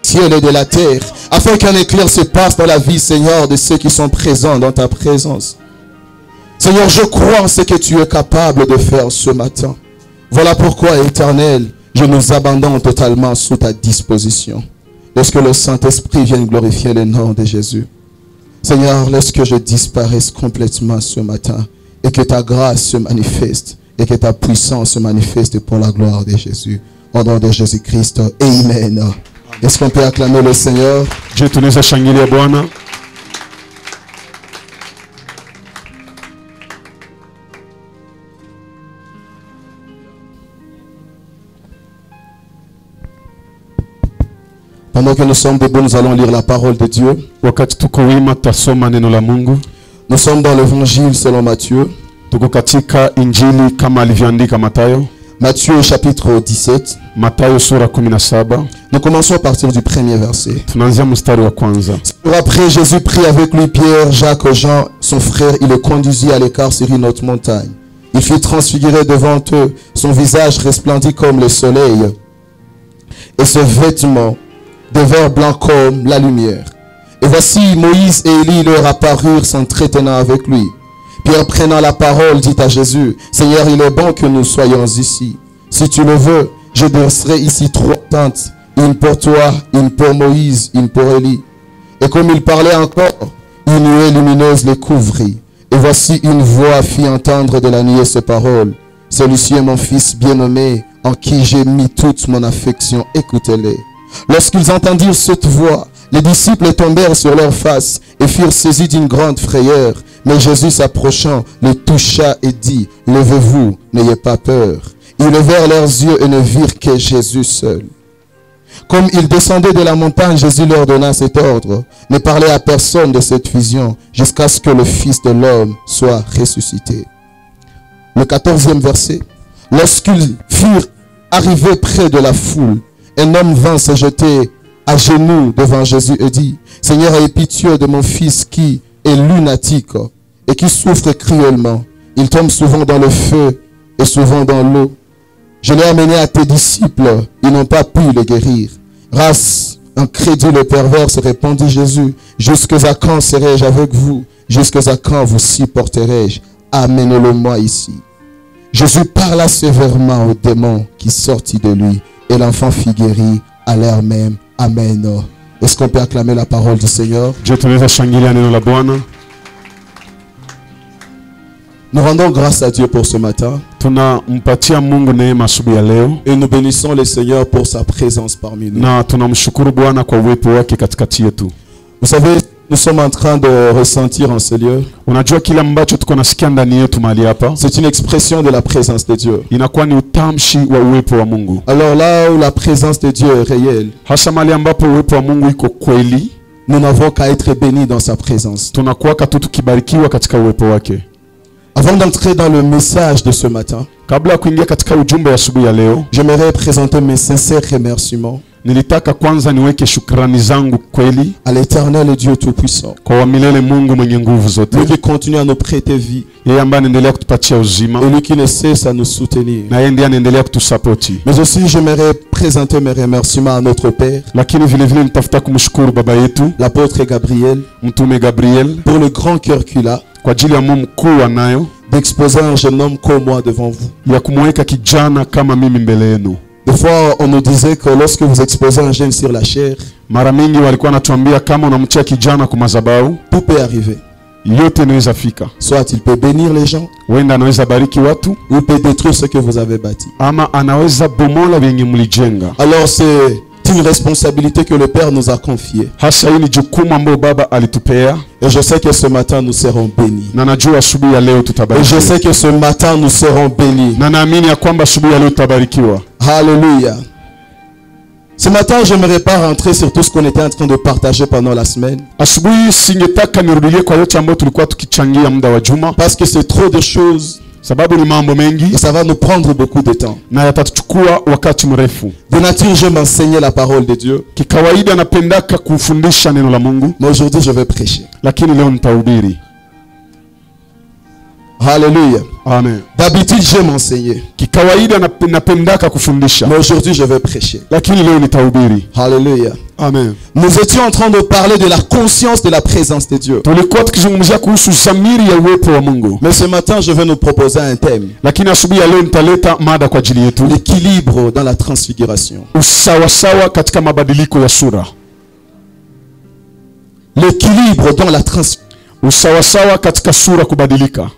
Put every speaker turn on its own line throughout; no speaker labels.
ciel et de la terre, afin qu'un éclair se passe dans la vie, Seigneur, de ceux qui sont présents dans ta présence. Seigneur, je crois en ce que tu es capable de faire ce matin. Voilà pourquoi, Éternel, je nous abandonne totalement sous ta disposition. Laisse que le Saint-Esprit vienne glorifier le nom de Jésus. Seigneur, laisse que je disparaisse complètement ce matin et que ta grâce se manifeste et que ta puissance se manifeste pour la gloire de Jésus. Au nom de Jésus-Christ, Amen. Est-ce qu'on peut acclamer le Seigneur?
Je tunaweza shangilia Bwana.
Pendant que nous sommes debout, nous allons lire la parole de Dieu.
Wakati tuko wima tutasoma neno la Mungu.
Nous sommes dans l'évangile selon Matthieu.
Tuko katika Injili kama alivyoandika Mathayo.
Matthieu chapitre 17.
Mathayo sura 17.
Nous commençons à partir du premier verset.
Tunaanzia mstari wa kwanza.
Après, Jésus prit avec lui Pierre, Jacques, Jean, son frère. Il le conduisit à l'écart sur une haute montagne. Il fut transfiguré devant eux. Son visage resplendit comme le soleil. Et ses vêtements de verre blanc comme la lumière. Et voici Moïse et Élie leur apparurent s'entretenant avec lui. Pierre, prenant la parole, dit à Jésus, « Seigneur, il est bon que nous soyons ici. Si tu le veux, je dresserai ici 3 tentes, une pour toi, une pour Moïse, une pour Élie. » Et comme il parlait encore, une nuée lumineuse les couvrit. Et voici une voix fit entendre de la nuée ces paroles. « Celui-ci est mon fils bien-aimé, en qui j'ai mis toute mon affection. Écoutez-les. » Lorsqu'ils entendirent cette voix, les disciples tombèrent sur leurs faces et furent saisis d'une grande frayeur. Mais Jésus s'approchant, les toucha et dit, « Levez-vous, n'ayez pas peur. » Ils levèrent leurs yeux et ne virent que Jésus seul. Comme ils descendaient de la montagne, Jésus leur donna cet ordre, « Ne parlez à personne de cette vision, jusqu'à ce que le Fils de l'homme soit ressuscité. » Le 14e verset. Lorsqu'ils furent arrivés près de la foule, un homme vint se jeter à genoux devant Jésus et dit, « Seigneur, aie pitié de mon fils qui est lunatique et qui souffre cruellement. Il tombe souvent dans le feu et souvent dans l'eau. Je l'ai amené à tes disciples, ils n'ont pas pu le guérir. » Race incrédule et perverse, répondit Jésus, « Jusqu'à quand serai-je avec vous? Jusqu'à quand vous supporterai-je? Amenez-le-moi ici. » Jésus parla sévèrement au démon qui sortit de lui. Et l'enfant fut guéri à l'heure même. Amen. Est-ce qu'on peut acclamer la parole du Seigneur? Nous rendons grâce à Dieu pour ce matin. Et nous bénissons le Seigneur pour sa présence parmi nous. Vous savez, nous sommes en train de ressentir en ce lieu. C'est une expression de la présence de Dieu. Alors là où la présence de Dieu est réelle, nous n'avons qu'à être bénis dans sa présence. Avant d'entrer dans le message de ce matin, j'aimerais présenter mes sincères remerciements
Nilitaka kwanza niweke shukrani zangu kweli
à l'Éternel Dieu Tout-Puissant,
kwa wa milele Mungu mwenye nguvu zote,
lui qui continue à nous prêter vie,
yeye ambaye anaendelea kutupatia uzima,
et lui qui ne cesse à nous soutenir.
na yeye ndiye anaendelea kutusapoti.
Mais aussi j'aimerais présenter mes remerciements à notre Père,
Lakini vile vile nitafuta kumshukuru baba yetu
l'apôtre Gabriel,
mtume Gabriel,
pour le grand cœur qu'il a
kwa ajili ya Mungu mkuu anayo
d'exposer un jeune homme comme moi devant vous.
ya kumweka kijana kama mimi mbele yenu.
Des fois, on nous disait que lorsque vous exposez un jeune sur la chair,
mara mingi walikuwa wanatuambia kama unamtia kijana kwa madhabahu,
tout peut arriver.
yote inaweza fika.
Soit il peut bénir les gens,
Wenda anaweza bariki watu,
ou il peut détruire ce que vous avez bâti.
ama anaweza bomola vyenye mlijenga.
Alors c'est une responsabilité que le Père nous a confiée.
Hasa hii ni jukumu ambayo baba alitupea.
Et je sais que ce matin nous serons bénis.
Na najua asubuhi ya leo
Et
tutabarikiwa.
je sais que ce matin nous serons bénis.
Na naamini ya kwamba asubuhi ya leo tutabarikiwa.
Alléluia. Ce matin, je n'aimerais pas rentrer sur tout ce qu'on était en train de partager pendant la semaine.
Asubuhi singetaka nirudilie kwa yote ambayo tulikuwa tukichangia muda wa juma,
Parce que c'est trop de choses
sababu ni mambo mengi
et ça va nous prendre beaucoup de temps.
na yatatuchukua wakati mrefu.
De nature, j'aime enseigner la parole de Dieu.
Kikawaida napendaka kufundisha neno la Mungu,
Mais aujourd'hui, je vais prêcher.
lakini leo nitahubiri.
Alléluia.
Amen.
D'habitude, j'aime enseigner.
Kikawaida napendaka kufundisha.
Mais aujourd'hui, je vais prêcher.
Lakini leo nitahubiri.
Alléluia.
Amen.
Nous étions en train de parler de la conscience de la présence de Dieu.
Tulikuwa tukizungumzia kuhusu dhamiri ya uwepo wa Mungu.
Mais ce matin, je vais nous proposer un thème.
Lakini asubuhi ya leo nitaleta mada kwa ajili yetu.
L'équilibre dans la transfiguration.
Usawasawa katika mabadiliko ya sura.
L'équilibre dans la transfiguration.
Usawasawa katika sura kubadilika.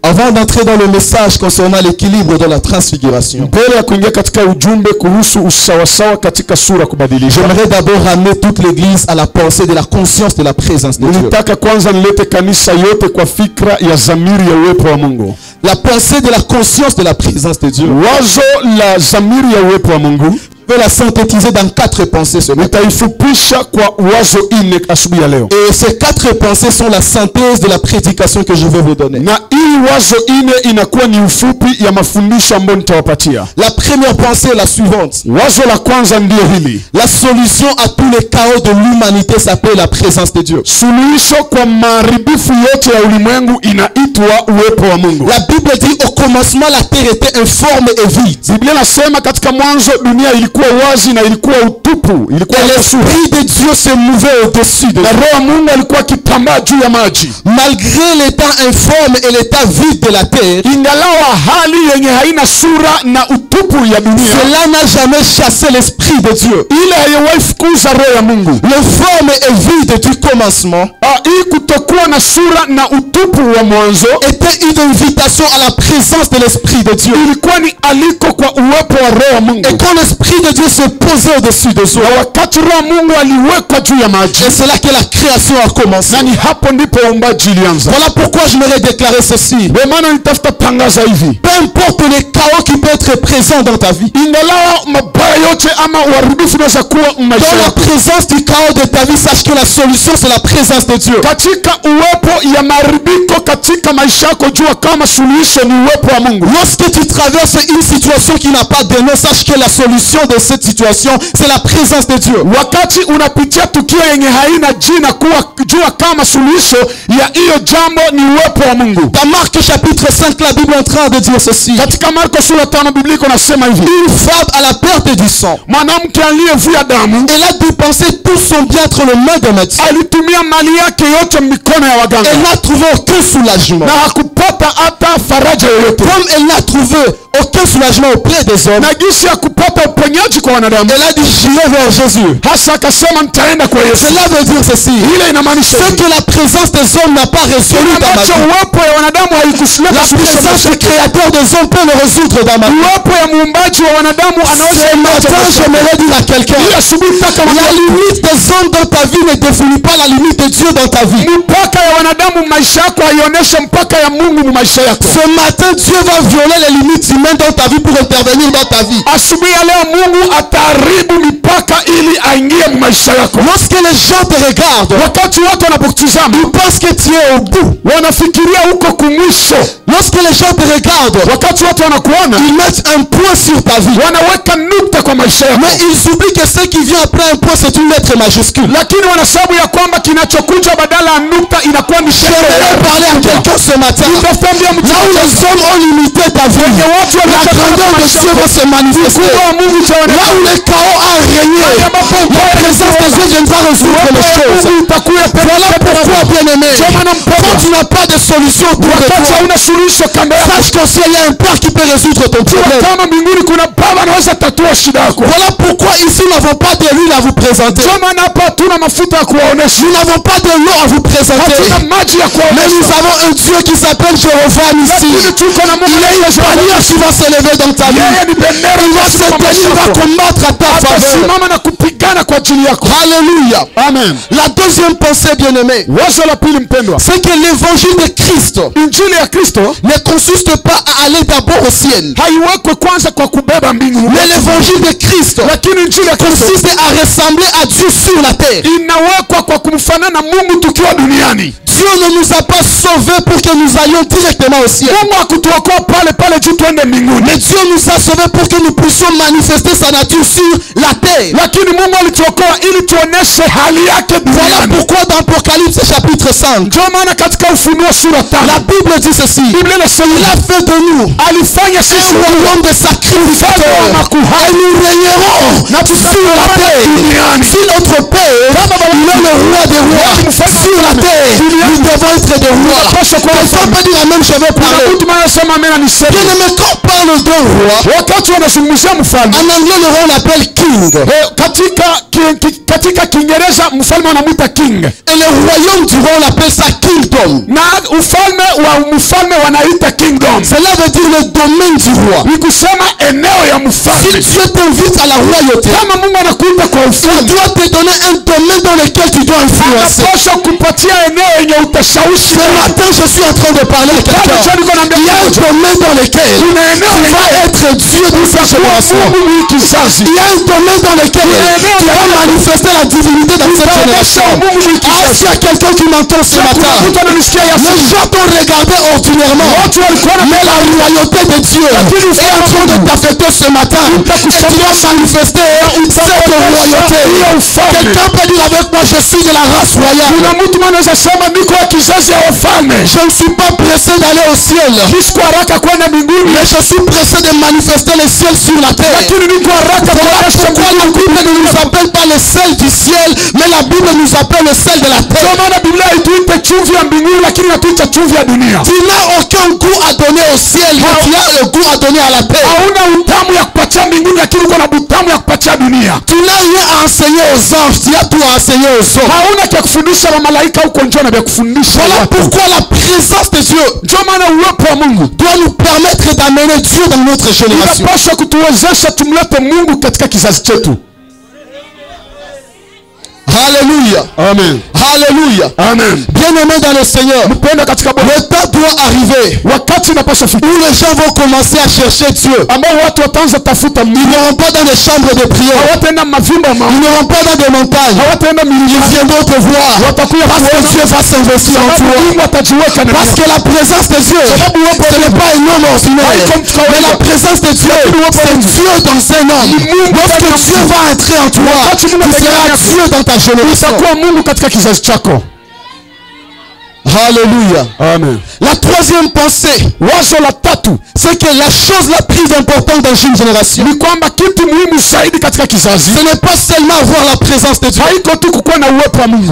Avant d'entrer dans le message concernant l'équilibre dans la transfiguration,
mbele ya kuingia katika ujumbe kuhusu usawasawa katika sura kubadilika,
j'aimerais d'abord ramener toute l'église à la pensée de la conscience de la présence de Dieu.
Nitaka kwanza nilete kanisa yote kwa fikra ya dhamiri ya uwepo wa Mungu.
La pensée de la conscience de la présence de Dieu.
Wazo la dhamiri ya uwepo wa Mungu.
Je vais la synthétiser dans 4 pensées ce matin.
Nitaifupisha kwa wazo ine asubuhi ya leo.
Et ces 4 pensées sont la synthèse de la prédication que je vais vous donner.
Na hii wazo ine inakuwa ni ufupi ya mafundisho ambayo nitawapatia.
La première pensée est la suivante.
Wazo la kwanza ndio hili.
La solution à tous les chaos de l'humanité s'appelle la présence de Dieu.
Suluhisho kwa maharibifu yote ya ulimwengu inaitwa uwepo wa Mungu.
La Bible dit au commencement la terre était informe et vide.
Biblia inasema katika mwanzo dunia ilikuwa wazi na ilikuwa utupu, ilikuwa
l'esprit de Dieu se mouvait au-dessus de
na roho Mungu alikuwa akitambaa juu ya maji.
Malgré l'état informe et l'état vide de la terre,
ingalawa hali yenye haina sura na utupu ya dunia,
cela n'a jamais chassé l'esprit de Dieu.
Ile haiwahi fukuza roho ya Mungu.
Le forme et vide du commencement,
hii kutokuwa na sura na utupu wa mwanzo,
était une invitation à la présence de l'esprit de Dieu.
Ilikuwa ni aliko kwa uwepo wa roho ya Mungu.
Et quand l'esprit de Dieu se posait au-dessus de soi,
na wakati roho Mungu aliwekwa juu ya maji,
et c'est là que la création a commencé.
Na ni hapo ndipo uumbaji ulianza.
Voilà pourquoi je m'aurais déclaré ceci.
Ndio maana nitafuta tangaza hivi.
Peu importe les chaos qui peuvent être présents dans ta vie,
ingalawa mabaya yote ama uharibifu unaweza kuwa maisha,
dans la présence du chaos de ta vie, sache que la solution c'est la présence de Dieu.
Katika uwepo ya maharibiko katika maisha yako, jua kama suluhisho ni uwepo wa Mungu.
Lorsque tu traverses une situation qui n'a pas de nom, sache que la solution de cette situation c'est la présence de Dieu.
Wakati unapitia tukio yenye haina jina, jua kama suluhisho ya hiyo jambo ni uwepo wa Mungu.
Dans Marc chapitre 5, la Bible est en train de dire ceci.
Katika Marko sura 5 Biblia inasema hivi.
Une femme à la perte du sang,
mwanamke aliyevuja damu,
elle a dépensé tout son bien entre les mains de médecin.
Alitumia mali yake yote mikono ya waganga.
Elle n'a trouvé aucun soulagement.
Na hakupata hata faraja yoyote.
Comme elle n'a trouvé aucun soulagement auprès des hommes,
na jinsi ya kupata uponyaji kwa wanadamu,
elle a dit j'irai vers Jésus.
Hasa akasema nitaenda kwa Yesu.
Cela veut dire ceci.
Ile inamaanisha
ce que la présence des hommes n'a pas résolu dans ma vie,
uwepo ya wanadamu haikusuleta.
La présence du créateur des hommes peut le résoudre dans ma vie.
Uwepo ya muumbaji wa wanadamu anaweza.
Ce matin, j'aimerais dire à quelqu'un, la limite des hommes dans ta vie ne définit pas la limite de Dieu dans ta vie.
Mpaka ya wanadamu maisha yako haionesha mpaka ya Mungu mu maisha yako.
Ce matin, Dieu va violer les limites humaines dans ta vie pour intervenir dans ta vie.
Asubuhi ya leo Mungu ataharibu mipaka ili aingie mu maisha yako.
Lorsque les gens te regardent,
wakati watu wanapokutazama,
ils pensent que tu es au bout.
Wanafikiria uko kumwisho.
Lorsque les gens te regardent,
wakati watu wanakuona,
ils mettent un point sur ta vie.
Wanaweka nukta kwa maisha yako.
Mais ils oublient que ce qui vient après un point c'est une lettre majuscule.
Lakini wanasababu ya kwamba kinachokuja badala ya nukta inakuwa ni shida.
J'aimerais parler à quelqu'un ce matin. Là où les hommes ont limité ta vie, la grandeur de Dieu va se manifester. Là où le chaos a régné, la présence de Dieu viendra résoudre les choses. Voilà pourquoi, bien-aimé, quand tu n'as pas de solution pour toi, sache qu'au ciel il y a un Père qui peut résoudre ton problème. Voilà pourquoi ici nous n'avons pas de l'huile à vous présenter. Nous n'avons pas de l'eau à vous présenter. Mais nous avons un Dieu qui s'appelle Jéhovah Nissi. Il est une bannière qui va s'élever dans ta vie. Il va se tenir, il va combattre à ta faveur. Alléluia.
Amen.
La deuxième pensée, bien-aimée, c'est que l'évangile de Christ ne consiste pas à aller d'abord au ciel. Mais l'évangile de Christ
lakini injili ya Kristo
consiste à ressembler à Dieu sur la terre.
inawekwa kwa kumfanana Mungu tukiwa duniani.
Dieu ne nous a pas sauvés pour que nous allions directement au ciel.
Mungu hakutuokoa pale pale juu tuende mbinguni.
Mais Dieu nous a sauvés pour que nous puissions manifester sa nature sur la terre.
Lakini Mungu alituokoa ili tuoneshe hali yake
Voilà
duniani.
pourquoi dans Apocalypse chapitre 5,
Ndio maana katika Ufunuo sura 5
la Bible dit ceci.
Biblia inasema
Il a fait de nous
alifanya
un
sisi
royaume de sacrificateurs. Et nous régnerons sur la terre. Si notre Père, il est le roi des rois sur la terre, nous devons être des rois. Quelqu'un peut dire Amen, je vais parler.
mtu anasema amen anisema.
Bien aimé, quand on parle d'un roi,
Wakati wanazungumzia mfalme
en anglais le roi on l'appelle king.
katika Kiingereza mfalme wanamuita king.
Et le royaume du roi on appelle ça kingdom.
Na ufalme wa mfalme wanaita kingdom.
Cela veut dire le domaine du roi.
Ni kusema eneo ya
Si
mfalme.
Dieu t'invite à la royauté,
Kama Mungu anakuita kwa
il
ufalme,
doit te donner un domaine dans lequel tu dois influencer.
anapaswa kupatia eneo yenye utashawishi.
Ce matin, je suis en train de parler à quelqu'un. Il y a un domaine dans lequel tu vas être Dieu de sa génération. Il y a un domaine dans lequel tu vas manifester la divinité dans cette génération. Ah, s'il y a quelqu'un qui m'entend ce matin, les gens t'ont regardé ordinairement, mais la royauté de Dieu est en train de t'affecter ce matin. Et tu dois manifester cette royauté. Quelqu'un peut dire avec moi, je suis de la race royale. Je ne suis pas pressé d'aller au ciel, mais je suis pressé de manifester le ciel sur la terre. Voilà pourquoi la Bible ne nous appelle pas le sel du ciel, mais la Bible nous appelle le sel de la terre. Tu n'as aucun goût à donner au ciel, mais tu as le goût à donner à la terre. Tu n'as rien à enseigner aux anges, tu as tout à enseigner aux hommes. Voilà pourquoi la présence de Dieu doit nous permettre d'amener Dieu dans notre génération. Alléluia.
Amen.
Alléluia.
Amen.
Bien-aimé dans le Seigneur, le temps doit arriver où les gens vont commencer à chercher Dieu. Ils n'iront pas dans des chambres de prière. Ils n'iront pas dans des montagnes. Ils viendront te voir parce que Dieu va s'investir en toi. Parce que la présence de Dieu, ce n'est pas un homme ordinaire, mais la présence de Dieu, c'est Dieu dans un homme. Lorsque Dieu va entrer en toi, tu seras Dieu dans ta génération. Alléluia.
Amen.
La troisième pensée, c'est que la chose la plus importante dans une génération, ce n'est pas seulement avoir la présence de Dieu,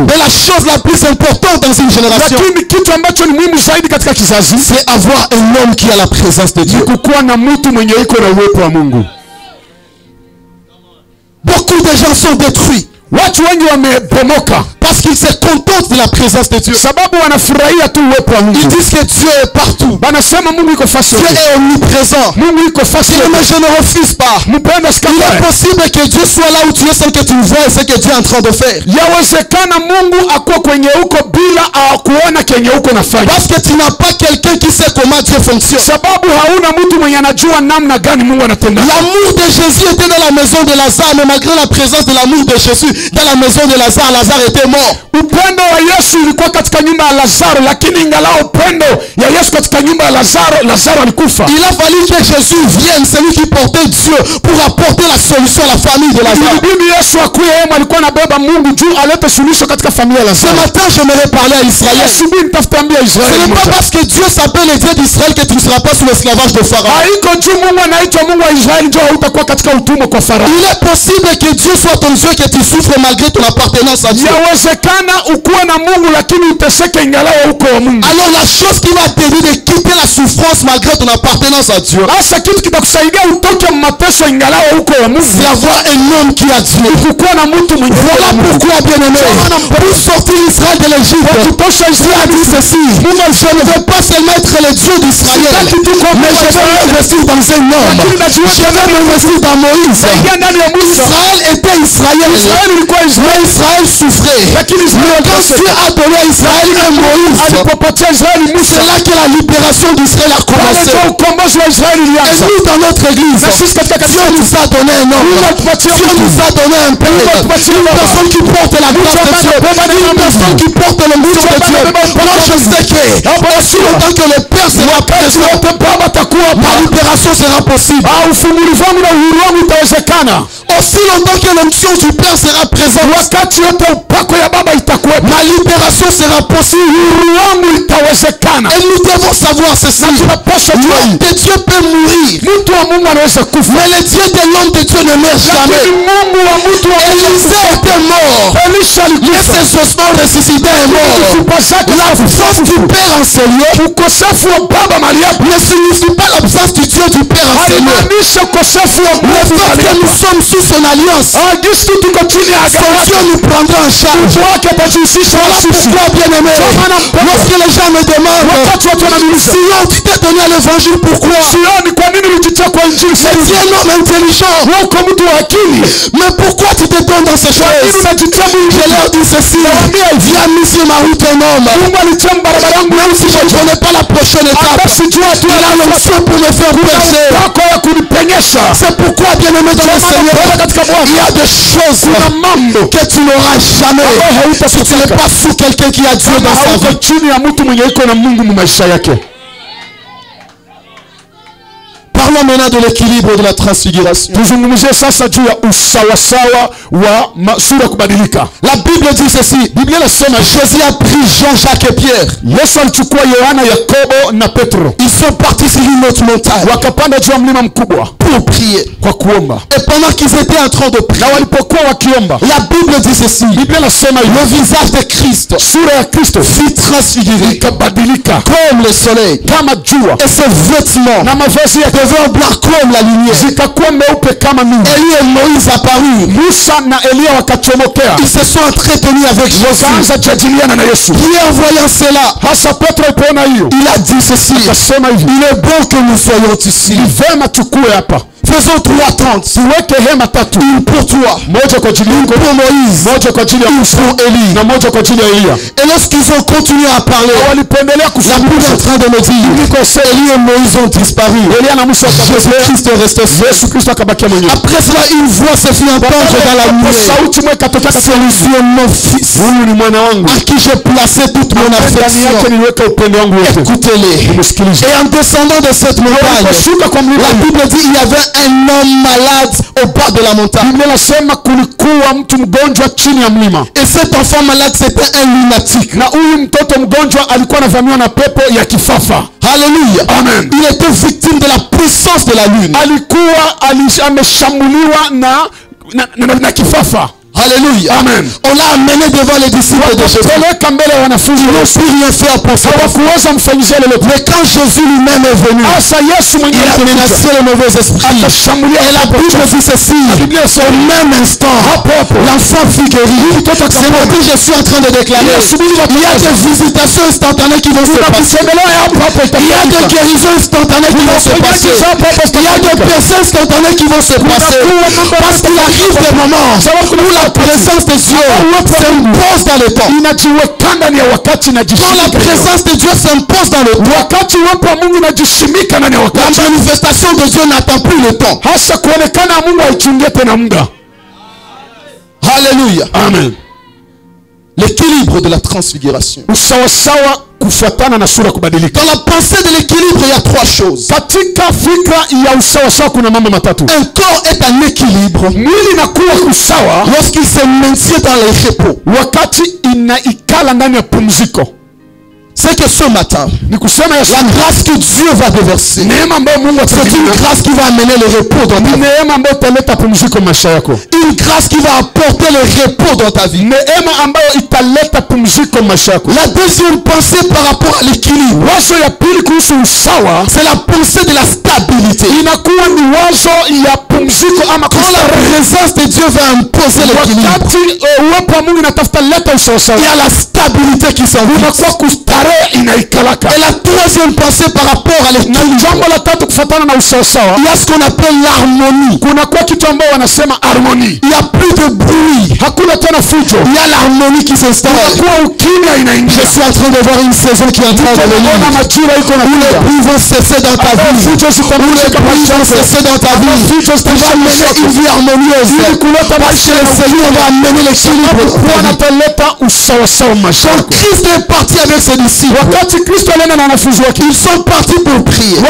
mais la chose la plus importante dans une génération, c'est avoir un homme qui a la présence de Dieu. Beaucoup de gens sont détruits parce qu'ils se contentent de la présence de Dieu. Ils disent que Dieu est partout. Dieu est omniprésent. Mais je ne refuse pas. Il est possible que Dieu soit là où tu es sans que tu vois ce que Dieu est en train de faire. Parce que tu n'as pas quelqu'un qui sait comment Dieu fonctionne. L'amour de Jésus était dans la maison de Lazare, mais malgré la présence de l'amour de Jésus dans la maison de Lazare, Lazare était mort. Il a fallu que Jésus vienne, celui qui portait Dieu, pour apporter la solution à la famille de Lazare. Ce matin, j'aimerais parler à Israël. Ce n'est pas parce que Dieu s'appelle le Dieu d'Israël que tu ne seras pas sous l'esclavage de Pharaon. Il est possible que Dieu soit ton Dieu, que tu souffres malgré ton appartenance à Dieu. Alors la chose qui va t'aider de quitter la souffrance malgré ton appartenance à Dieu, c'est avoir un homme qui a Dieu. Voilà pourquoi, bien aimé, pour sortir Israël de l'Égypte, Dieu a dit ceci: je ne veux pas seulement être le Dieu d'Israël, mais je vais m'investir dans un homme. Je vais m'investir dans Moïse. Israël était Israël, mais Israël souffrait. Mais quand Dieu a donné à Israël un Moïse, c'est là que que la libération d'Israël a commencé.
ndio ukombozi wa Israeli
Et
ilianza.
nous, dans notre église,
Na sisi katika kanisa
Dieu nous a donné un homme. Dieu nous a donné un père. Une personne qui porte la grâce de Dieu. Une personne qui porte le mot de Dieu. Moi, je sais que aussi longtemps que le Père sera présent, la libération sera possible.
Ufungulivu wangu na uhuru wangu itawezekana.
Aussi longtemps que l'onction du Père sera présente,
Wakati yote upako ya Baba itakuwepo.
ma libération sera possible.
Uhuru wangu itawezekana.
Et nous devons savoir ceci. L'homme de Dieu peut mourir,
Mtu wa Mungu anaweza kufa.
mais le Dieu de l'homme de Dieu ne meurt jamais.
Lakini Mungu wa mtu wa Mungu
Élisée était mort,
Elisha
mais
alikufa.
ses ossements ressuscités est mort. L'absence du Père en ces lieux
Ukosefu wa Baba mahali hapa
ne signifie pas l'absence du Dieu du Père en ces lieux.
haimaanishi ukosefu wa
Le
Mungu
fait
mahali
que nous
hapa.
sommes sous son alliance,
Jinsi tuko chini ya
son
agano
Dieu nous prendra en charge.
Mungu wake atajihusisha na
Voilà
sisi.
pourquoi, bien-aimé, lorsque les gens me demandent,
Wakati watu wananiuliza,
Sion, tu t'es donné à l'évangile, pourquoi?
sioni kwa nini ulijitia kwa injili
Mais tu
sasa?
es un homme intelligent.
Wewe uko mtu wa akili.
Mais pourquoi tu te donnes dans ces
Kwa nini
choses?
unajitia
Je
mwingi?
leur dis ceci. Viens mis sur ma route un homme.
Mungu alitia barabara yangu
Même si je ne connais pas la prochaine étape,
hata sijua tu
il a l'onction pour me faire percer.
yako ya kunipenyesha.
C'est pourquoi, bien-aimé dans le Seigneur, il y a des choses que tu n'auras jamais si tu n'es pas sous quelqu'un qui a Dieu dans sa
Hauko
vie.
chini ya mtu mwenye iko na Mungu mu maisha yake.
Parlons maintenant de l'équilibre de la transfiguration.
Tuzungumzie sasa juu ya usawasawa wa sura kubadilika.
La Bible dit ceci. Biblia inasema Jésus a pris Jean, Jacques et Pierre.
Yesu alichukua Yohana, Yakobo na Petro.
Ils sont partis sur une autre montagne
Wakapanda juu ya mlima mkubwa
pour prier.
kwa kuomba.
Et pendant qu'ils étaient en train de prier,
Na walipokuwa wakiomba,
la Bible dit ceci.
Biblia inasema hivi,
Le visage de Christ
sura ya Kristo
fut transfiguré
ikabadilika
comme le soleil.
kama jua,
Et ses vêtements
na mavazi yake
devinrent blancs comme la lumière.
zikakuwa meupe kama nuru.
Élie et Moïse apparurent.
Musa na Elia wakachomokea,
Ils se sont entretenus avec Jésus.
wakaanza jadiliana na Yesu.
Pierre, voyant cela,
Hasa Petro alipoona hiyo
il a dit ceci.
akasema hivi,
Il est bon que nous soyons ici.
ni vema tukue hapa,
Faisons 3 tentes.
tuweke hema tatu,
Une pour toi,
moja kwa ajili
une
yako,
pour Moïse,
moja kwa ajili ya
une
Musa
pour Élie.
na moja kwa ajili ya Elia.
Et lorsqu'ils ont continué à parler,
Walipoendelea
la Bible est en
kuzungumza,
train de me dire, Élie et Moïse ont disparu.
Elia na Musa wakapotea,
Jésus-Christ est resté seul.
Yesu Kristo akabakia mwenyewe.
Après cela, une voix se fit entendre dans la nuée.
Sauti moja ikatokea katika
Celui-ci est mon fils,
huyu ni mwana wangu,
à qui j'ai placé toute mon
ndani yake
affection.
niliweka upendo wangu wote.
Écoutez-les.
Msikilize.
Et en descendant de cette montagne,
Waliposhuka kwa mlima,
la Bible dit il y avait un homme malade au bas de la montagne.
Biblia inasema kulikuwa mtu mgonjwa chini ya mlima,
Et cet enfant malade, c'était un lunatique.
na huyu mtoto mgonjwa alikuwa anavamiwa na pepo ya kifafa.
Alléluia.
Amen.
Il était victime de la puissance de la lune.
Alikuwa ameshambuliwa na kifafa.
Alléluia.
Amen.
On l'a amené devant les disciples de Jésus.
Wakapeleka mbele ya wanafunzi
Ils n'ont
Yesu,
pu rien faire pour ça.
hawakuweza mfanyizia lolote.
Mais quand Jésus lui-même est venu,
Hasa Yesu mwenyewe
il a
alikuja,
menacé le mauvais esprit.
akashambulia
Et la Bible dit ceci.
Biblia
Au
inasema
même instant, l'enfant fut guéri. C'est ce que je suis en train de déclarer. Il y a des visitations instantanées qui vont se passer. Il y a des guérisons instantanées qui vont se passer. Il y a des personnes instantanées qui vont se passer. Parce qu'il arrive des moments où la présence de Dieu s'impose dans le temps.
inajiweka ndani ya wakati,
Quand la
inajishimika
présence de Dieu s'impose dans le temps,
wakati uwepo wa Mungu inajishimika ndani ya
la
wakati.
manifestation de Dieu n'attend plus le temps.
Hasa kuonekana Mungu haichungie tena muda.
Alléluia.
Amen.
L'équilibre de la transfiguration.
Usawasawa kufuatana na sura kubadilika.
Dans la pensée de l'équilibre, il y a 3 choses.
Katika fikra ya usawasawa kuna mambo matatu.
Un corps est en équilibre
Mwili inakuwa usawa
lorsqu'il se maintient dans les repos.
wakati inaikala ndani ya pumziko.
C'est que ce matin,
Ni kusema ya
la grâce que Dieu va déverser,
neema ambayo Mungu
c'est une
atamimina,
grâce qui va amener le repos dans ta
ni
vie.
neema ambayo italeta pumziko maisha yako.
Une grâce qui va apporter le repos dans ta vie.
Neema ambayo italeta pumziko maisha yako.
La deuxième pensée par rapport à l'équilibre,
Wazo ya pili kuhusu usawa
c'est la pensée de la stabilité.
inakuwa ni wazo ya pumziko ama
Quand la présence de Dieu va imposer l'équilibre,
wakati uwepo wa Mungu inatafuta leta usawasawa,
il y a la stabilité qui s'en vient.
unakuwa kustarehe inaikalaka.
Et la troisième pensée par rapport à l'équilibre,
jambo la tatu kufuatana na usawasawa,
il y a ce qu'on appelle l'harmonie.
kuna kwa kitu ambao wanasema harmony.
Il n'y a plus de bruit.
Hakuna tena fujo.
Il y a l'harmonie qui s'installe.
Kwa ukimya inaingia.
Je suis en train de voir une saison qui est en train de venir.
Kuna majira iko na
Où les bruits vont cesser dans ta vie. Où les bruits vont cesser dans ta vie. Tu vas mener une vie harmonieuse. Parce que le Seigneur va amener l'équilibre. Donc Christ est parti avec ses disciples. Ils sont partis pour prier. Et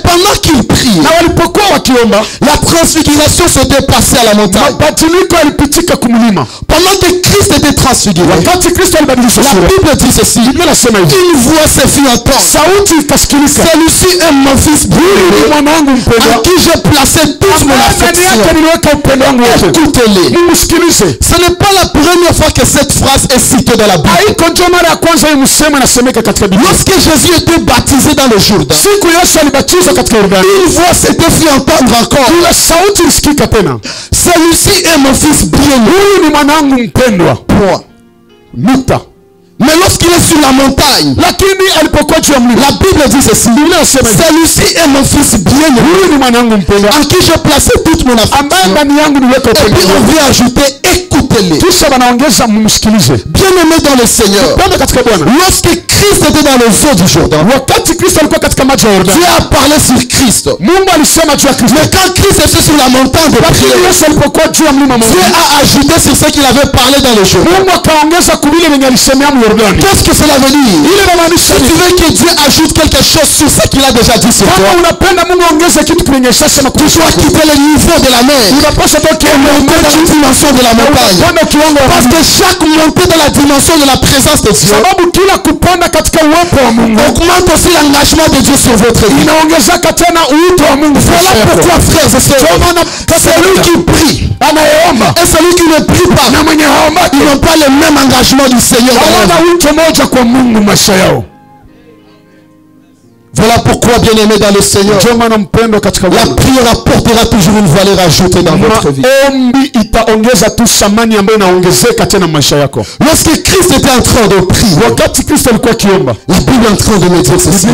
pendant qu'ils prient, la transfiguration se dépassait à la montagne. Pendant que Christ était transfiguré, la Bible dit ceci: une voix se fit entendre. Celui-ci est mon fils bien-aimé, en qui j'ai placé toute mon affection. Écoutez-les. Ce n'est pas la première fois que cette phrase est citée dans la Bible. Lorsque Jésus était baptisé dans le Jourdain, une voix s'était fait entendre encore. Celui-ci est mon fils bien-aimé. Mais lorsqu'il est sur la montagne, la Bible dit ceci: celui-ci est mon fils bien-aimé, en qui j'ai placé toute mon affection. Et puis on vient ajouter: écoutez-les. Bien-aimé dans le Seigneur, lorsque Christ était dans les eaux du Jourdain, Dieu a parlé sur Christ. Mais quand Christ était sur la montagne de prière, Dieu a ajouté sur ce qu'il avait parlé dans le Jourdain. Qu'est-ce que cela veut dire? Si tu veux que Dieu ajoute quelque chose sur ce qu'il a déjà dit sur toi, tu dois quitter le niveau de la mer et monter dans la dimension de la montagne. Parce que chaque montée dans la dimension de la présence de Dieu augmente aussi l'engagement de Dieu sur votre vie. Voilà pourquoi, frères et sœurs, celui qui prie et celui qui ne prie pas, ils n'ont pas le même engagement du Seigneur. Voilà pourquoi, bien-aimé dans le Seigneur, la prière apportera toujours une valeur ajoutée dans votre vie. Lorsque Christ était en train de prier, la Bible est en train de me dire ceci: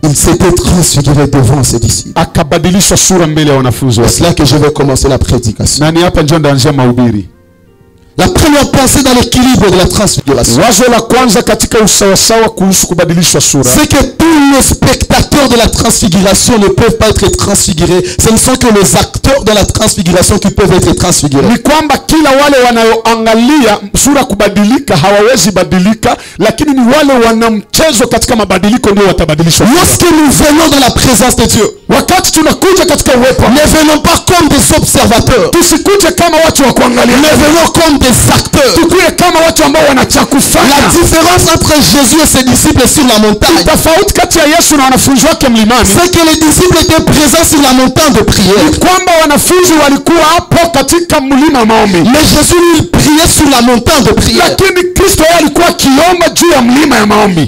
il s'était transfiguré devant ses disciples. C'est là que je vais commencer la prédication. La première pensée dans l'équilibre de la transfiguration, c'est que tous les spectateurs de la transfiguration ne peuvent pas être transfigurés. Ce ne sont que les acteurs de la transfiguration qui peuvent être transfigurés. Lorsque nous venons dans la présence de Dieu, ne venons pas comme des observateurs, mais venons comme des acteurs. La différence entre Jésus et ses disciples sur la montagne, c'est que les disciples étaient présents sur la montagne de prière, mais Jésus lui priait sur la montagne de prière.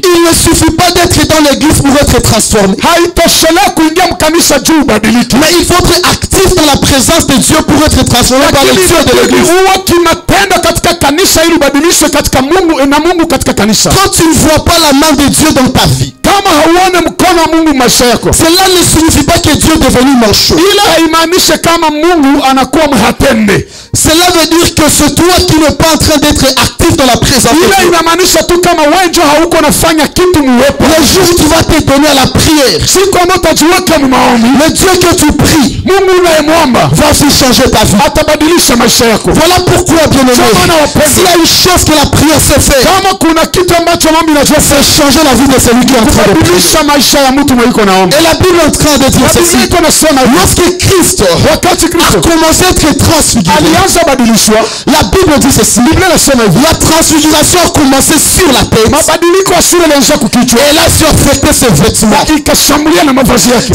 Il ne suffit pas d'être dans l'église pour être transformé, mais il faut être actif dans la présence de Dieu pour être transformé par le Dieu de l'église. Quand tu ne vois pas la main de Dieu dans ta vie, cela ne signifie pas que Dieu est devenu manchot. Cela veut dire que c'est toi qui n'es pas en train d'être actif dans la présence de Dieu. Le jour où tu vas te donner à la prière, le Dieu que tu pries va aussi changer ta vie. Voilà pourquoi, bien-aimé, s'il y a une chose que la prière sait faire, c'est changer la vie de celui qui est en train de prier. Et la Bible est en train de dire ceci: lorsque Christ a commencé à être transfiguré, la Bible dit ceci: la transfiguration a commencé sur la tête, et elle a surfecté ses vêtements.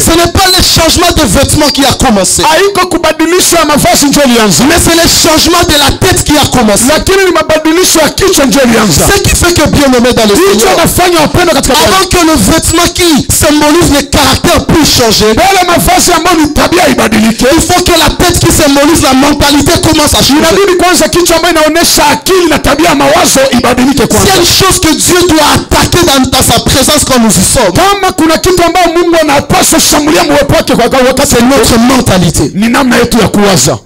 Ce n'est pas le changement de vêtements qui a commencé, mais c'est le changement de la tête qui a commencé. Ce qui fait que, bien-aimé dans le Seigneur, avant que le vêtement qui symbolise le caractère puisse changer, il faut que la tête qui symbolise la mentalité commence commence à changer.
inabidi kwanza kichwa ambayo inaonyesha akili na tabia ya mawazo ibadilike
S'il y a
kwanza.
une chose que Dieu doit attaquer dans sa présence quand nous y sommes,
Kama kuna kitu ambayo Mungu anapaswa shambulia mwepo wake kwa wakati,
c'est notre mentalité.
ni namna yetu ya kuwaza.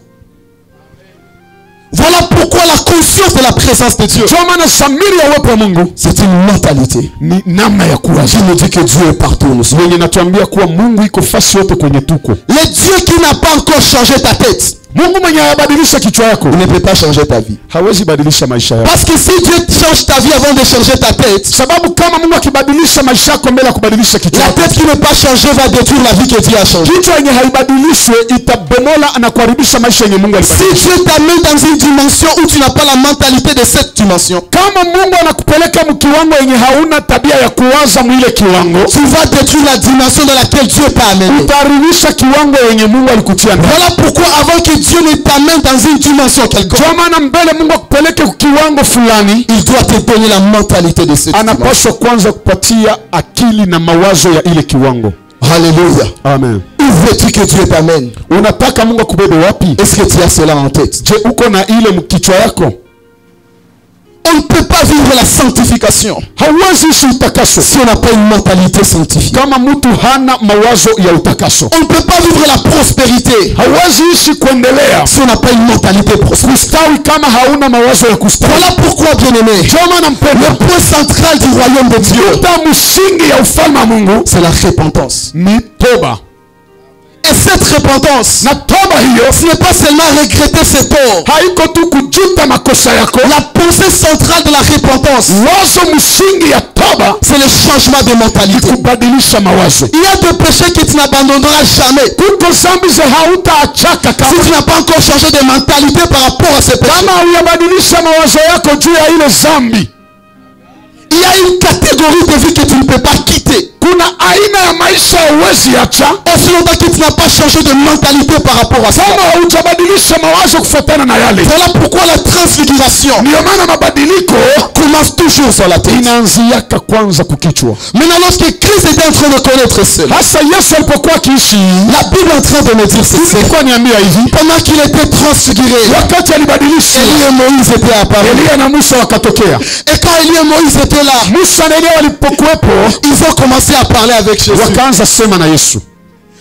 Voilà pourquoi la conscience de la présence de Dieu,
Ndio maana dhamiri ya uwepo wa Mungu
c'est une mentalité.
ni namna ya kuwaza.
Qui nous dit que Dieu est partout où nous sommes.
Mwenye natuambia kuwa Mungu iko fasi yote kwenye tuko.
Le Dieu qui n'a pas encore changé ta tête,
Mungu mwenye hayabadilisha kichwa yako
il ne peut pas changer ta vie.
hawezi badilisha maisha yako.
Parce que si Dieu change ta vie avant de changer ta tête,
Sababu kama Mungu akibadilisha maisha yako mbele ya kubadilisha kichwa
la
yako,
tête qui n'est pas changée va détruire la vie que Dieu a changée.
kichwa yenye haibadilishwe itabomola na kuharibisha maisha yenye Mungu
Si
alibadilisha.
Dieu t'amène dans une dimension où tu n'as pas la mentalité de cette dimension,
Kama Mungu anakupeleka mkiwango yenye hauna tabia ya kuwaza mwile kiwango,
tu vas détruire la dimension dans laquelle Dieu t'a amené.
utaharibisha kiwango yenye Mungu alikutia ndani.
Voilà pourquoi avant que Dieu ne t'amène dans une dimension quelconque,
Ndio maana mbele Mungu akupeleke kiwango fulani,
il doit te donner la mentalité de cette dimension.
anapaswa kwanza kupatia akili na mawazo ya ile kiwango.
Alléluia.
Amen.
Où veux-tu que Dieu t'amène?
Unataka Mungu akubebe wapi?
Est-ce que tu as cela en tête?
Je, uko na ile mkichwa yako?
On ne peut pas vivre la sanctification
Hauwezi ishi utakaso
si on n'a pas une mentalité sanctifiée.
kama mtu hana mawazo ya utakaso.
On ne peut pas vivre la prospérité
Hauwezi ishi kuendelea
si on n'a pas une mentalité prospère.
kustawi kama hauna mawazo ya kustawi.
Voilà pourquoi, bien-aimé,
Ndio maana mpendwa,
le point central du royaume de Dieu,
ta msingi ya ufalme wa Mungu
c'est la repentance.
ni toba.
Et cette repentance,
Na toba hiyo
ce n'est pas seulement regretter ses torts.
haiko tu kujuta makosa yako.
La pensée centrale de la repentance,
Wazo msingi ya toba
c'est le changement de mentalité.
kubadilisha mawazo.
Il y a des péchés que tu n'abandonneras jamais.
Kuko zambi za hautaachaka
Si
kama
tu n'as pas encore changé de mentalité par rapport à ces péchés.
kama huyabadilisha mawazo yako juu ya ile zambi.
Il y a une catégorie de vie que tu ne peux pas quitter.
Kuna aina ya maisha huwezi acha
Aussi longtemps que tu n'as pas changé de mentalité par rapport à ça.
kama hujabadilisha mawazo kufuatana na yale.
Voilà pourquoi la transfiguration
Ndiyo maana mabadiliko
commence toujours sur la tête.
inaanziaka kwanza kukichwa.
Maintenant, lorsque Christ était en train de connaître cela,
Hasa Yesu alipokuwa akiishi,
la Bible est en train de me dire ceci.
ilikuwa niambia hivi,
Pendant qu'il était transfiguré,
wakati alibadilisha,
Élie et Moïse étaient apparus.
Elia na Musa wakatokea.
Et quand Élie et Moïse étaient là,
Musa na Elia walipokuwepo,
ils ont commencé à parler avec Jésus.
wakaanza sema na Yesu.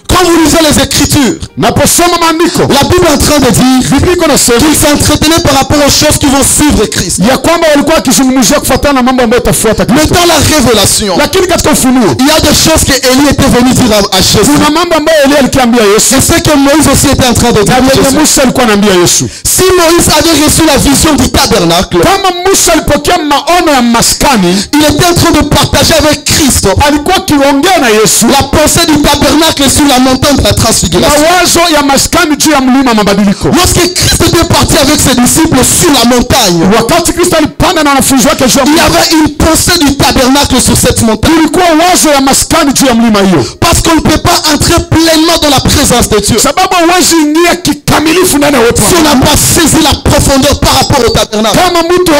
Quand vous lisez les Écritures,
Naposoma maandiko,
la Bible est en train de dire
Biblia iko nasema
qu'ils s'entretenaient par rapport aux choses qui vont suivre Christ.
ya kwamba walikuwa wakizungumzia kufuatana na mambo ambayo itafuata
Mais
Kristo.
dans la révélation,
Lakini katika ufunuo
il y a des choses que Élie était venu dire à Jésus.
kuna mambo ambayo Elia alikiambia Yesu
Et c'est que Moïse aussi était en train de dire
na
à
vyenye
Jésus.
Musa alikuwa anaambia Yesu.
Si Moïse avait reçu la vision du tabernacle,
Kama Musa alipokea maono ya maskani,
il était en train de partager avec Christ
alikuwa akiongea na Yesu
la pensée du tabernacle sur la montagne de la transfiguration.
mawazo ya maskani juu ya mlima mabadiliko.
Lorsque Christ était parti avec ses disciples sur la montagne,
Wakati Kristo alipanda na wanafunzi wake juu ya
il y
mlima,
avait une pensée du tabernacle sur cette montagne.
kulikuwa wazo ya maskani juu ya mlima hiyo,
Parce qu'on ne peut pas entrer pleinement dans la présence de Dieu
sababu huwezi ingia kikamilifu ndani ya uwepo wa
si on
Mungu
n'a pas saisi la profondeur par rapport au tabernacle.
kama mtu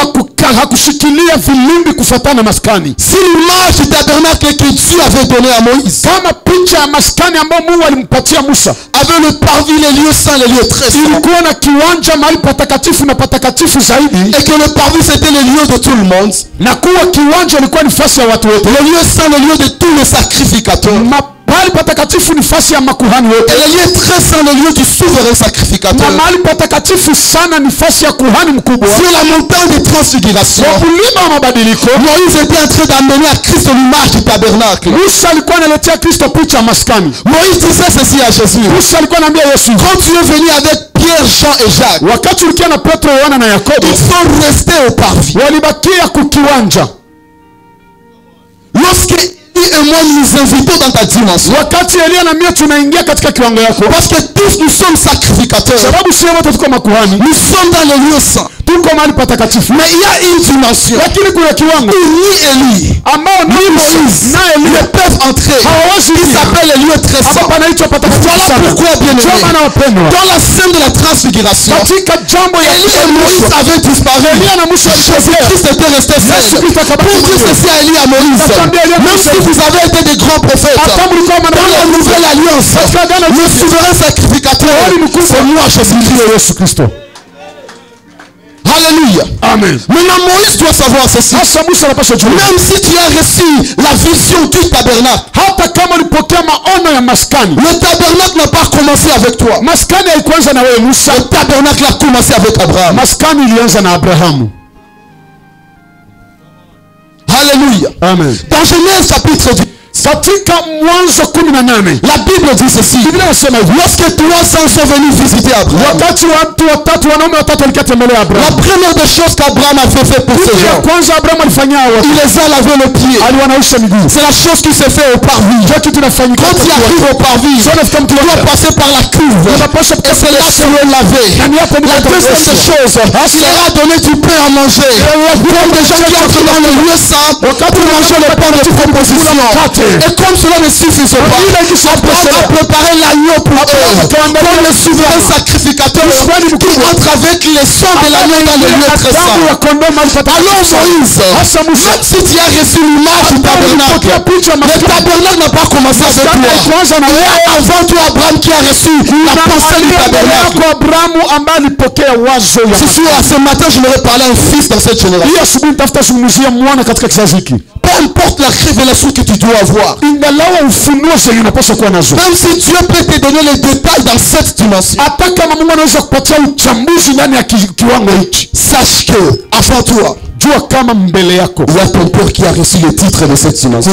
hakushikilia vilindi kufuatana na maskani.
Si l'image du tabernacle que Dieu avait donné à Moïse
Kama picha ya maskani ambayo Mungu alimpatia Musa
avait le parvis, les lieux saints, les lieux très saints,
ilikuwa na kiwanja mahali patakatifu na patakatifu zaidi,
et que le parvis c'était le lieu de tout le monde,
na kuwa kiwanja ilikuwa ni fasi ya watu wote,
le lieu saint, le lieu de tous les sacrificateurs,
mahali patakatifu ni fasi ya makuhani wote,
et le lieu très saint, le lieu du souverain
na
sacrificateur.
mahali patakatifu sana ni fasi ya kuhani mkubwa.
Sur la montagne de transfiguration,
Kwa mlima wa mabadiliko,
Moïse était en train d'amener à Christ l'image du tabernacle.
Musa alikuwa analetea Kristo picha ya maskani.
Moïse disait ceci à Jésus:
Musa alikuwa anaambia Yesu,
quand tu es venu avec Pierre, Jean et Jacques,
wakati ulikia na Petro, Yohana na Yakobo,
ils sont restés au parvis.
walibakia kukiwanja.
Lorsque lui et moi nous invitons dans ta dimension,
Wakati Elia na mimi tunaingia katika kiwango yako,
parce que tous nous sommes sacrificateurs,
sababu sisi wote tuko makuhani,
nous sommes dans le lieu saint.
tuko mahali patakatifu,
Mais il y a une dimension
lakini kuna kiwango
où ni Élie
ambao ni
ni
Moïse
Moïse
na
ne
Elia
peuvent entrer.
hawawezi
Il
kuingia.
s'appelle le lieu très
Hapa
saint.
panaitwa patakatifu
Voilà
sana.
pourquoi, bien
Ndio
aimé,
maana wapendwa,
dans la scène de la transfiguration,
katika jambo ya
Élie et Moïse avaient disparu.
Elia na Musa walipotea.
Jésus-Christ était resté seul.
Yesu Kristo akabaki
Pour dire
mwenyewe.
ceci à Élie et à Moïse:
Akatambia Elia na
même
Musa,
si vous avez été des grands prophètes,
hata mlikuwa
dans la
manabii,
nouvelle alliance,
katika agano
le
jipya,
souverain sacrificateur,
Kweli mkuu
c'est moi, Jésus-Christ.
ndiye Yesu Kristo.
Alléluia.
Amen.
Maintenant, Moïse doit savoir ceci.
Sasa Musa anapaswa jua,
Même si tu as reçu la vision du tabernacle,
hata kama ulipokea maono ya maskani,
le tabernacle n'a pas commencé avec toi.
maskani haikuanza na wewe Musa,
Le tabernacle a commencé avec Abraham.
maskani ilianza na Abrahamu.
Alléluia.
Amen.
Dans Genèse chapitre 10,
Katika Mwanzo 18
la Bible dit ceci.
Biblia inasema hivi,
Lorsque 300 sont venus visiter Abraham,
wakati watu watatu, wanaume watatu walikuwa tembelea
la
Abrahamu,
première des choses qu'Abraham a fait pour ces
kitu ya
gens,
kwanza Abrahamu alifanyia watu,
il les a lavé le pied.
aliwanaosha miguu.
C'est la chose qui se fait au parvis.
Ndio kitu inafanyika
Quand il arrive au parvis, il doit passer par la cuve. Et c'est là qu'il est lavé. La deuxième des choses, il leur a donné du pain à manger. Comme des gens qui entrent dans le lieu saint pour manger le pain de proposition. Et comme cela ne suffisait pas, Abraham a préparé l'agneau pour eux, comme le souverain sacrificateur qui entre avec les sangs de l'agneau dans le lieu très saint. Alors Moïse, même si tu as reçu l'image du tabernacle, le tabernacle n'a pas commencé avec toi. Avant toi, Abraham qui a reçu la pensée du tabernacle. Si ce matin je n'aurais parlé à un fils dans cette génération, peu importe la révélation que tu dois avoir, même si Dieu peut te donner les détails dans cette dimension, sache que avant toi, il y a ton père qui a reçu le titre de cette dimension.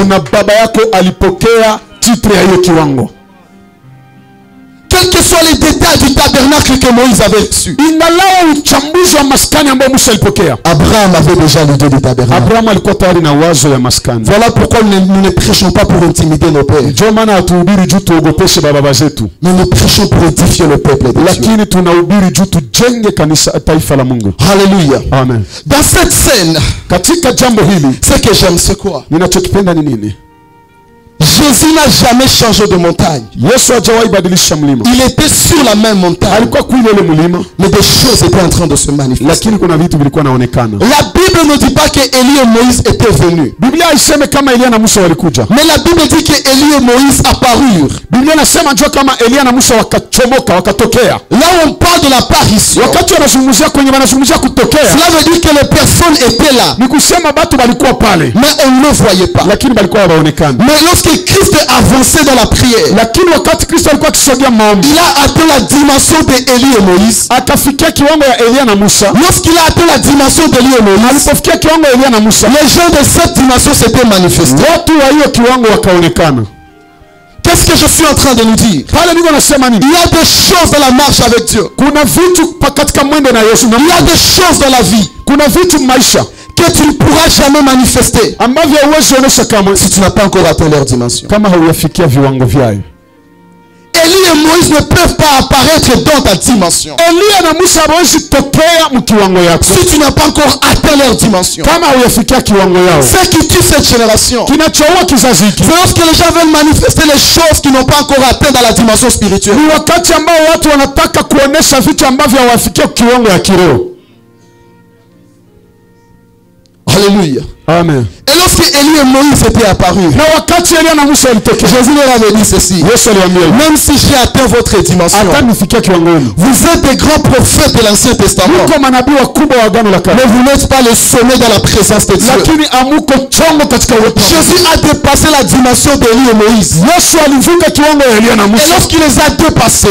Quels que soient les détails du tabernacle que Moïse avait reçu, Abraham avait déjà l'idée du tabernacle. Voilà pourquoi nous ne prêchons pas pour intimider nos pères, mais nous prêchons pour édifier le peuple de Dieu. Alléluia.
Amen.
Dans cette scène, ce que j'aime, c'est quoi? Jésus n'a jamais changé de montagne. Il était sur la même montagne, mais des choses étaient en train de se manifester. La Bible ne dit pas que Élie et Moïse étaient venus, mais la Bible dit que Élie et Moïse apparurent. Là où on parle de l'apparition, cela veut dire que les personnes étaient là, mais on ne le voyait pas. Mais lorsque Christ est avancé dans la prière, il a atteint la dimension d'Élie et Moïse. Lorsqu'il a atteint la dimension d'Élie et Moïse, les gens de cette dimension s'étaient manifestés. Qu'est-ce que je suis en train de nous dire? Il y a des choses dans la marche avec Dieu. Il y a des choses dans la vie que tu ne pourras jamais manifester si tu n'as pas encore atteint leur dimension. Élie et Moïse ne peuvent pas apparaître dans ta dimension si tu n'as pas encore atteint leur dimension. Ce qui tue cette génération, c'est lorsque les gens veulent manifester les choses qui n'ont pas encore atteint dans la dimension spirituelle. Alléluia.
Amen.
Et lorsque Élie et Moïse étaient apparus, Jésus leur avait dit ceci: même si j'ai atteint votre dimension, vous êtes des grands prophètes de l'Ancien Testament, mais vous n'êtes pas les sommets dans la présence de Dieu. Jésus a dépassé la dimension d'Élie et Moïse. Et lorsqu'il les a dépassés,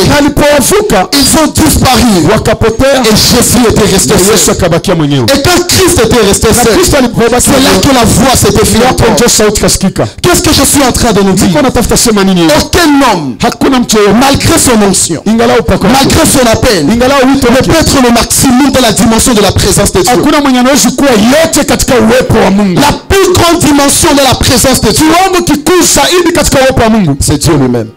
ils ont disparu. Et Jésus était resté seul. Et quand Christ était resté seul, c'est là que la voix s'était finie. Qu'est-ce que je suis en train de nous dire? Aucun homme, malgré son onction, malgré son appel, ne peut être le maximum de la dimension de la présence de Dieu. La plus grande dimension de la présence de Dieu, c'est Dieu lui-même.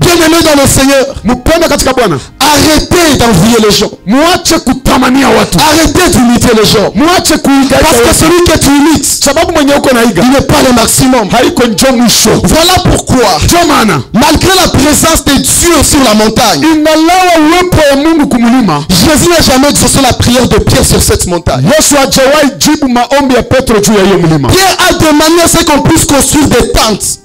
Bien-aimé dans le Seigneur, arrêtez d'envier les gens. Arrêtez d'imiter les gens. Parce que celui que tu imites, il n'est pas le maximum. Voilà pourquoi, malgré la présence de Dieu sur la montagne, Jésus n'a jamais exaucé la prière de Pierre sur cette montagne. Pierre a demandé à ce qu'on puisse construire des tentes.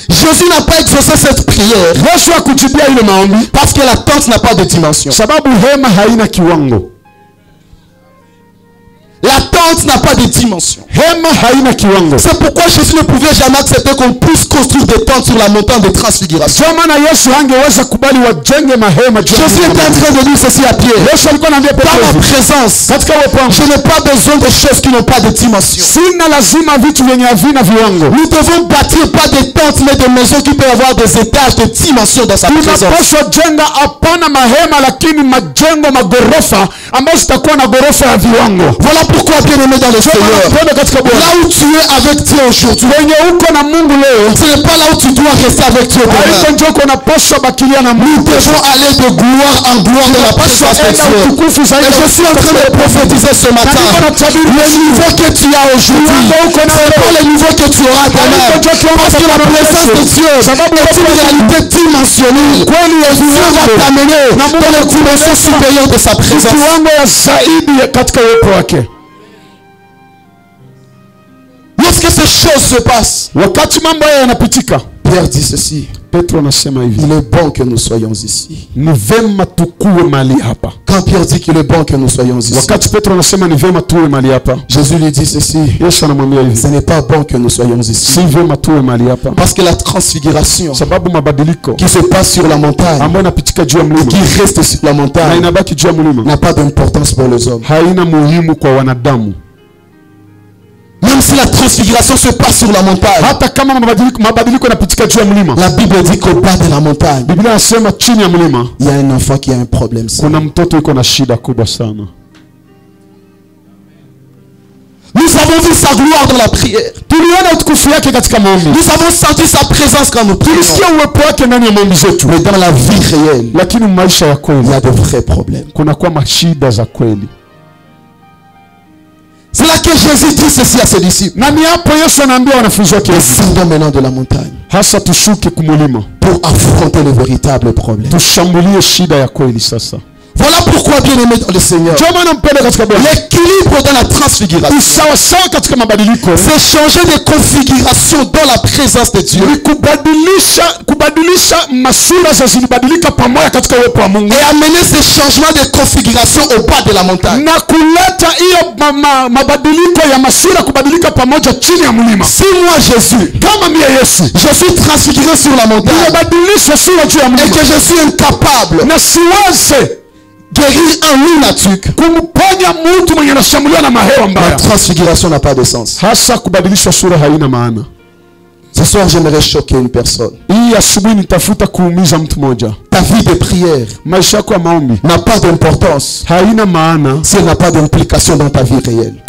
Jésus Jésus n'a pas exaucé cette prière
Yesu hakujibia ile maombi
parce que la tente n'a pas de dimension.
sababu hema haina kiwango.
La tente n'a pas de dimension.
Hema haina kiwango.
C'est pourquoi Jésus ne pouvait jamais accepter qu'on puisse construire des tentes sur la montagne de transfiguration.
Kwa maana Yesu hangeweza kubali wajenge mahema juu.
Jésus était en train de dire ceci à Pierre.
Yesu alikuwa anaambia Petro,
dans ma présence,
katika uwepo wangu
je n'ai pas besoin de choses qui n'ont pas de dimension.
sina lazima vitu vyenye havina viwango.
Nous devons bâtir pas des tentes mais des maisons qui peuvent avoir des étages de dimension dans sa présence.
Tunapaswa jenga hapana mahema lakini majengo magorofa ambayo zitakuwa na gorofa ya viwango.
Voilà pourquoi, bien aimé dans le Seigneur, là où tu es avec Dieu aujourd'hui, ce n'est pas là où tu dois rester avec Dieu demain. Nous devons aller de gloire en gloire de la présence de Dieu. Et je suis en train de prophétiser ce matin. Le niveau que tu as aujourd'hui, ce n'est pas le niveau que tu auras demain. Parce que la présence de Dieu est une réalité dimensionnelle. Et Dieu va t'amener dans les dimensions supérieures de sa présence. Lorsque ces choses se passent, Pierre dit ceci. Il est bon que nous soyons ici. Quand Pierre dit qu'il est bon que nous soyons ici, Jésus lui dit ceci. Ce n'est pas bon que nous soyons ici. Parce que la transfiguration qui se passe sur la montagne et qui reste sur la montagne n'a pas d'importance pour les hommes. Même si la transfiguration se passe sur la montagne, la Bible dit qu'au bas de la montagne, il y a un enfant qui a un problème. Nous avons vu sa gloire dans la prière. Nous avons senti sa présence quand nous prions. Mais dans la vie réelle, il y a de vrais problèmes. C'est là que Jésus dit ceci à ses disciples. Descendons maintenant de la montagne pour affronter le véritable problème. Voilà pourquoi, bien aimé dans le Seigneur, l'équilibre dans la transfiguration, c'est changer de configuration dans la présence de Dieu et amener ce changement de configuration au bas de la montagne. Si moi Jésus, je suis transfiguré sur la montagne et que je suis incapable guérir un lunatique, la transfiguration n'a pas de sens. Ce soir, j'aimerais choquer une personne. Ta vie de prière n'a pas d'importance si elle n'a pas d'implication dans ta vie réelle.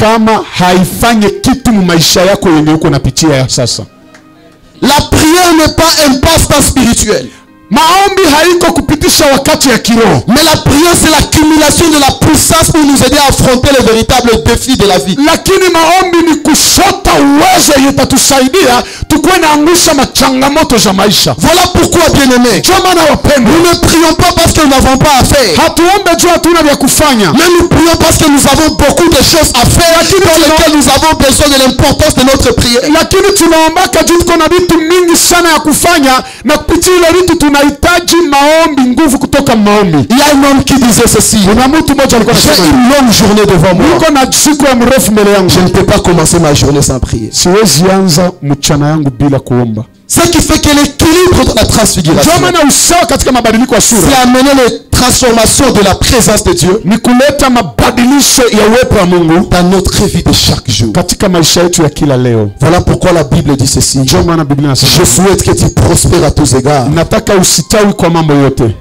La prière n'est pas un passe-temps spirituel. Mais la prière, c'est l'accumulation de la puissance pour nous aider à affronter les véritables défis de la vie. Voilà pourquoi, bien-aimés, nous ne prions pas parce que nous n'avons pas à faire, mais nous prions parce que nous avons beaucoup de choses à faire dans lesquelles nous avons besoin de l'importance de notre prière. Il y a un homme qui disait ceci: j'ai une longue journée devant moi, je ne peux pas commencer ma journée sans prier. Ce qui fait que l'équilibre de la transfiguration, c'est amener les transformations de la présence de Dieu dans notre vie de chaque jour. Voilà pourquoi la Bible dit ceci: je souhaite que tu prospères à tous égards,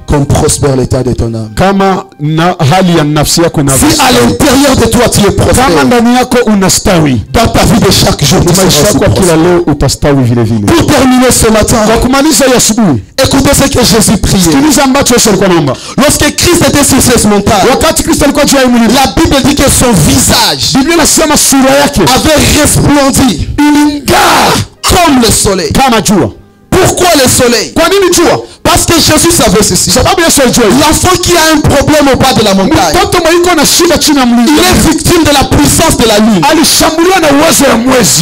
comme prospère l'état de ton âme. Si à l'intérieur de toi tu es prospère, dans ta vie de chaque jour tu seras prospère. Pour terminer ce matin, écoutez ce que Jésus priait. Lorsque Christ était sur cette montagne, la Bible dit que son visage avait resplendi comme le soleil. Pourquoi le soleil? Parce que Jésus savait ceci. L'enfant qui a un problème au bas de la montagne, il est victime de la puissance de la lune.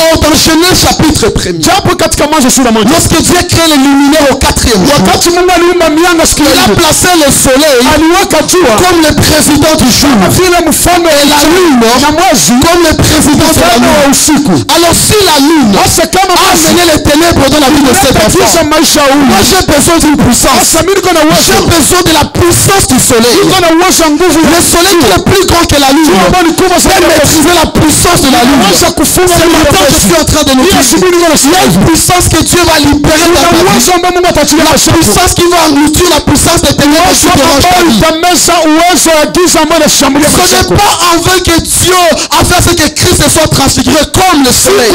Or, dans Genèse chapitre 1er, lorsque Dieu crée les luminaires au 4e jour, il a placé le soleil comme le président du jour et la lune comme le président de la nuit. Alors si la lune a amené les ténèbres dans la vie de cet enfant, moi j'ai besoin d'une puissance. J'ai besoin de la puissance du soleil. Le soleil qui est plus grand que la lune peut maîtriser la puissance de la lune. Ce matin je suis en train de nous dire, il y a une puissance que Dieu va libérer dans ta vie. La puissance qui va engloutir la puissance des ténèbres qui dérange ta vie. Ce n'est pas en vain que Dieu a fait ce que Christ soit transfiguré comme le soleil.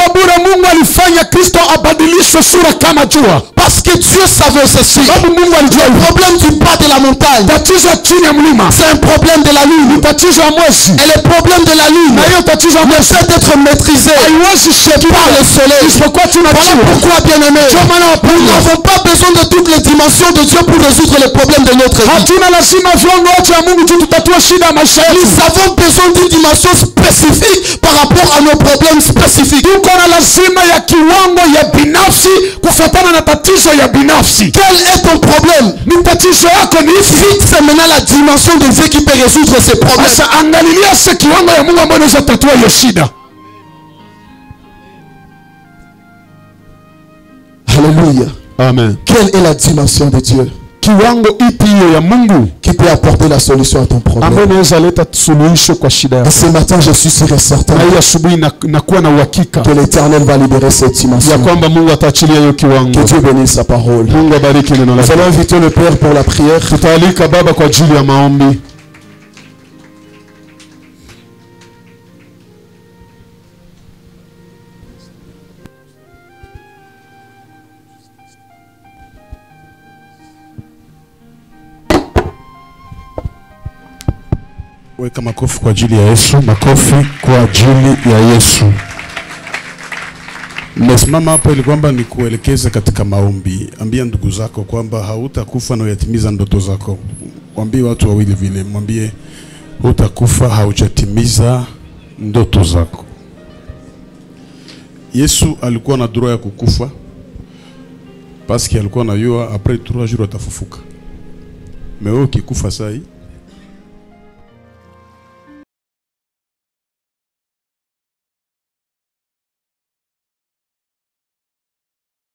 Parce que Dieu savait ceci. Le problème du bas de la montagne, c'est un problème de la lune. Et le problème de la lune ne peut être maîtrisé par le soleil. Voilà pourquoi, bien aimé, nous n'avons pas besoin de toutes les dimensions de Dieu pour résoudre les problèmes de notre vie. Nous avons besoin d'une dimension spécifique par rapport à nos problèmes spécifiques. Quel est ton problème? Fixe maintenant la dimension de Dieu qui peut résoudre ces problèmes. Alléluia.
Amen.
Quelle est la dimension de Dieu qui peut apporter la solution à ton problème? Et ce matin, je suis sûr et certain que l'Éternel va libérer cette dimension. Que Dieu bénisse sa parole. Nous allons inviter le Père pour la prière.
Weka makofi kwa ajili ya Yesu, makofi kwa ajili ya Yesu. Nimesimama hapa ili kwamba nikuelekeze katika maombi. Ambia ndugu zako kwamba hautakufa na uyatimiza ndoto zako. Mwambie watu wawili vile, mwambie hutakufa haujatimiza ndoto zako. Yesu alikuwa na droit ya kukufa parce que alikuwa anajua après 3 jours atafufuka. Mais wewe ukikufa sasa